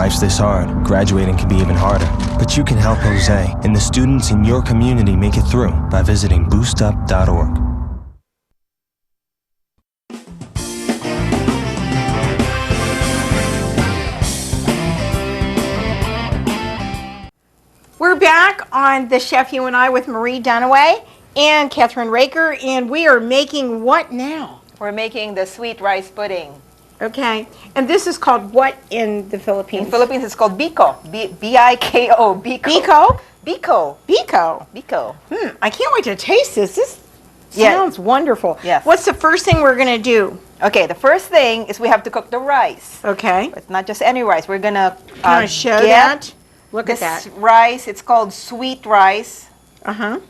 life's this hard, graduating can be even harder. But you can help Jose and the students in your community make it through by visiting boostup.org. We're back on The Chef You and I with Maria Dunaway and Kathryn Raaker, and we are making what now? We're making the sweet rice pudding. Okay, and this is called what in the Philippines? In the Philippines, it's called biko. B-I-K-O. Biko. Biko? Biko. Biko. Biko. I can't wait to taste this. This sounds wonderful. Yes. What's the first thing we're going to do? Okay, the first thing is we have to cook the rice. Okay. It's not just any rice. We're going to Can I show that? Look at that. This rice, it's called sweet rice. Uh-huh.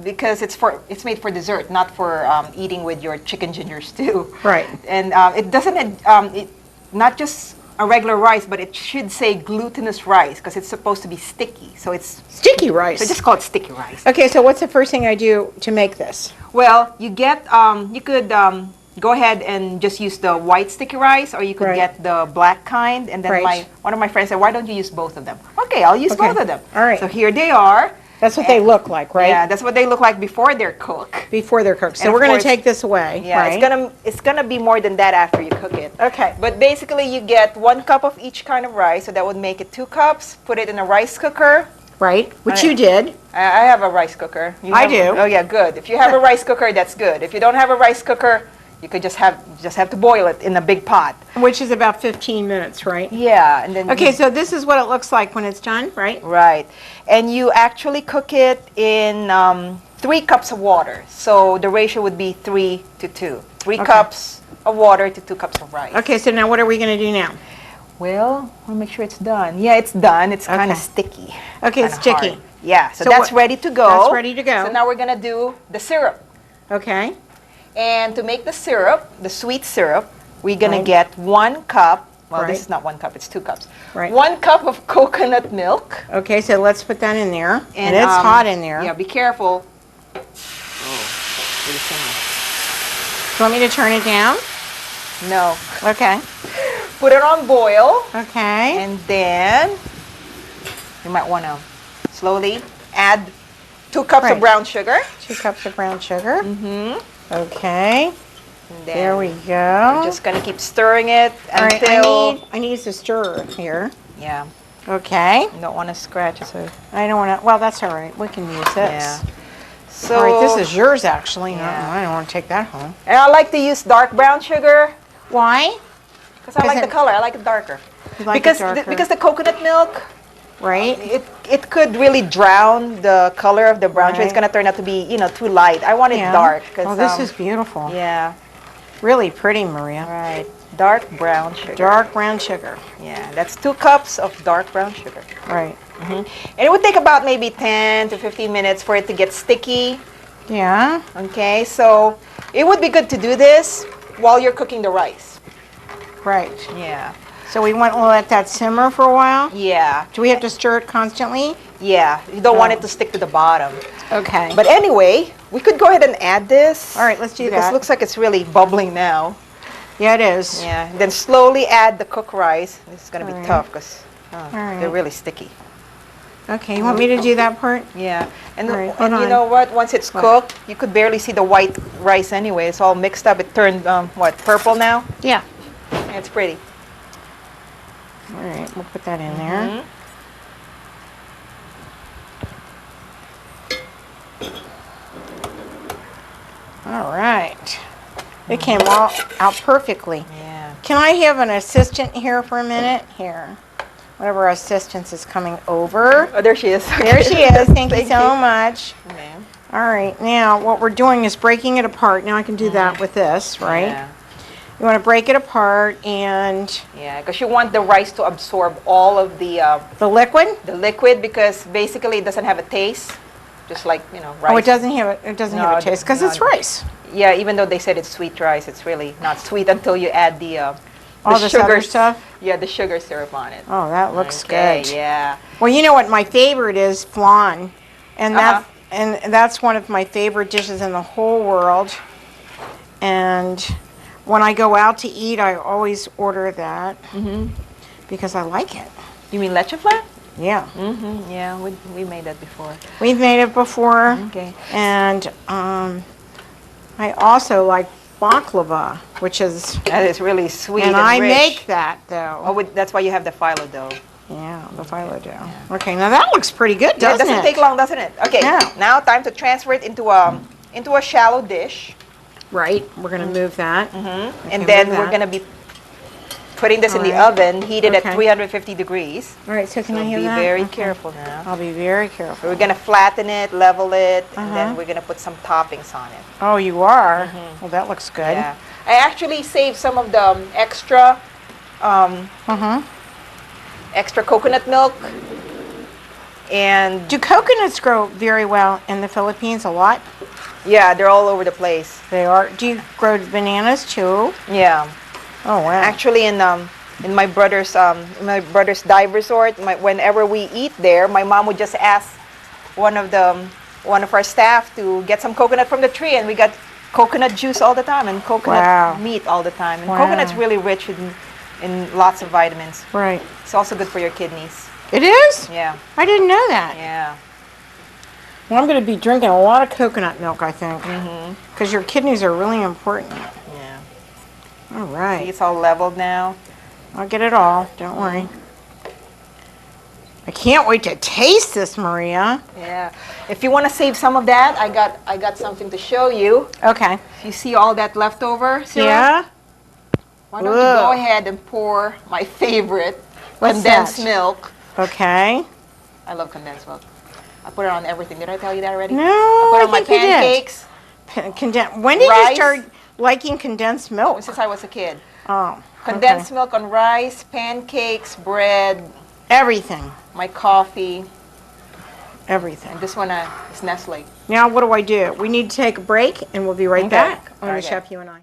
Because it's made for dessert, not for eating with your chicken ginger stew. Right. And it doesn't, not just a regular rice, but it should say glutinous rice because it's supposed to be sticky. So it's sticky rice. So just call it sticky rice. Okay, so what's the first thing I do to make this? Well, you get, you could go ahead and just use the white sticky rice, or you could get the black kind. And then one of my friends said, why don't you use both of them? Okay, I'll use both of them. All right. So here they are. That's what they look like, right? Yeah, that's what they look like before they're cooked. Before they're cooked. So we're going to take this away. Yeah, right? it's gonna be more than that after you cook it. Okay. But basically, you get 1 cup of each kind of rice, so that would make it 2 cups. Put it in a rice cooker. Right, which you did. I have a rice cooker. I do. Oh yeah, good. If you have a rice cooker, that's good. If you don't have a rice cooker, you could just have to boil it in a big pot. Which is about 15 minutes, right? Yeah, and then okay, so this is what it looks like when it's done, right? Right, and you actually cook it in 3 cups of water. So the ratio would be 3 to 2. 3 cups of water to 2 cups of rice. Okay, so now what are we going to do now? Well, I want to make sure it's done. Yeah, it's done. It's kind of sticky. Okay, it's sticky. Hard. Yeah, so that's ready to go. That's ready to go. So now we're going to do the syrup. Okay. And to make the syrup, the sweet syrup, we're going to get 1 cup. Well, this is not 1 cup, it's 2 cups. Right. 1 cup of coconut milk. Okay, so let's put that in there. And it's hot in there. Yeah, be careful. Do you want me to turn it down? No. Okay. Put it on boil. Okay. And then you might want to slowly add 2 cups of brown sugar. 2 cups of brown sugar. Mm-hmm. Okay. There we go. We're just going to keep stirring it until... I need to stir here. Yeah. Okay. You don't want to scratch it. So I don't want to... Well, that's all right. We can use this. Yeah. So, all right, this is yours, actually. Yeah. I don't want to take that home. And I like to use dark brown sugar. Why? Because I like the color. I like it darker. You like it darker? Because the coconut milk... Right. It could really drown the color of the brown sugar. It's gonna turn out to be, too light. I want it dark. Oh, this is beautiful. Yeah. Really pretty, Maria. Right. Dark brown sugar. Dark brown sugar. Yeah, that's 2 cups of dark brown sugar. Right. And it would take about maybe 10 to 15 minutes for it to get sticky. Yeah. Okay, so it would be good to do this while you're cooking the rice. Right. Yeah. So we want to let that simmer for a while? Yeah. Do we have to stir it constantly? Yeah. You don't want it to stick to the bottom. Okay. But anyway, we could go ahead and add this. All right, let's do because that. It looks like it's really bubbling now. Yeah, it is. Yeah. Then slowly add the cooked rice. This is going to be tough because they're really sticky. Okay, you want me to do that part? Yeah. And, and you know what? Once it's cooked, you could barely see the white rice anyway. It's all mixed up. It turned, purple now? Yeah. Yeah, it's pretty. All right, we'll put that in there. All right. It came out perfectly. Yeah. Can I have an assistant here for a minute? Here. One of our assistants is coming over. Oh, there she is. Okay. There she is. Thank you so much. Ma'am. All right. Now, what we're doing is breaking it apart. Now I can do that with this, right? Yeah. You want to break it apart and... Yeah, because you want the rice to absorb all of the liquid? The liquid, because basically it doesn't have a taste, just like, rice. Oh, it doesn't have a taste because it's rice. Yeah, even though they said it's sweet rice, it's really not sweet until you add the all this other stuff? Yeah, the sugar syrup on it. Oh, that looks good. Yeah. Well, you know what my favorite is? Flan. And that's one of my favorite dishes in the whole world. And when I go out to eat, I always order that. because I like it. You mean leche flan? Yeah. Mm-hmm. Yeah, we made that before. We've made it before. Okay. And I also like baklava, which is... That is really sweet and I rich. make that, though. Oh, that's why you have the phyllo dough. Yeah, the phyllo dough. Okay, now that looks pretty good, doesn't it? It doesn't take long, doesn't it? Okay, Yeah. now time to transfer it into a shallow dish. Right, we're going to move that. Mm-hmm. And then we're going to be putting this in the oven, heated at 350 degrees. All right, so can I have be that? very careful now. I'll be very careful. We're going to flatten it, level it, and then we're going to put some toppings on it. Oh, you are? Well, that looks good. Yeah. I actually saved some of the extra extra coconut milk. And do coconuts grow very well in the Philippines a lot? Yeah, they're all over the place. They are. Do you grow bananas too? Yeah. Oh wow. Actually, in my brother's dive resort, whenever we eat there, my mom would just ask one of our staff to get some coconut from the tree, and we got coconut juice all the time and coconut meat all the time. And coconut's really rich in lots of vitamins. Right. It's also good for your kidneys. It is? Yeah. I didn't know that. Yeah. Well, I'm going to be drinking a lot of coconut milk, I think, because your kidneys are really important. Yeah. All right. See, it's all leveled now. I'll get it all. Don't worry. I can't wait to taste this, Maria. Yeah. If you want to save some of that, I got something to show you. Okay. You see all that leftover syrup? Yeah. Why don't you go ahead and pour my favorite, condensed milk. Okay. I love condensed milk. I put it on everything. Did I tell you that already? No, I put it on my pancakes. When did you start liking condensed milk? Since I was a kid. Oh. Condensed milk on rice, pancakes, bread. Everything. My coffee. Everything. And this one is Nestle. Now what do? We need to take a break, and we'll be right back on the Chef You and I.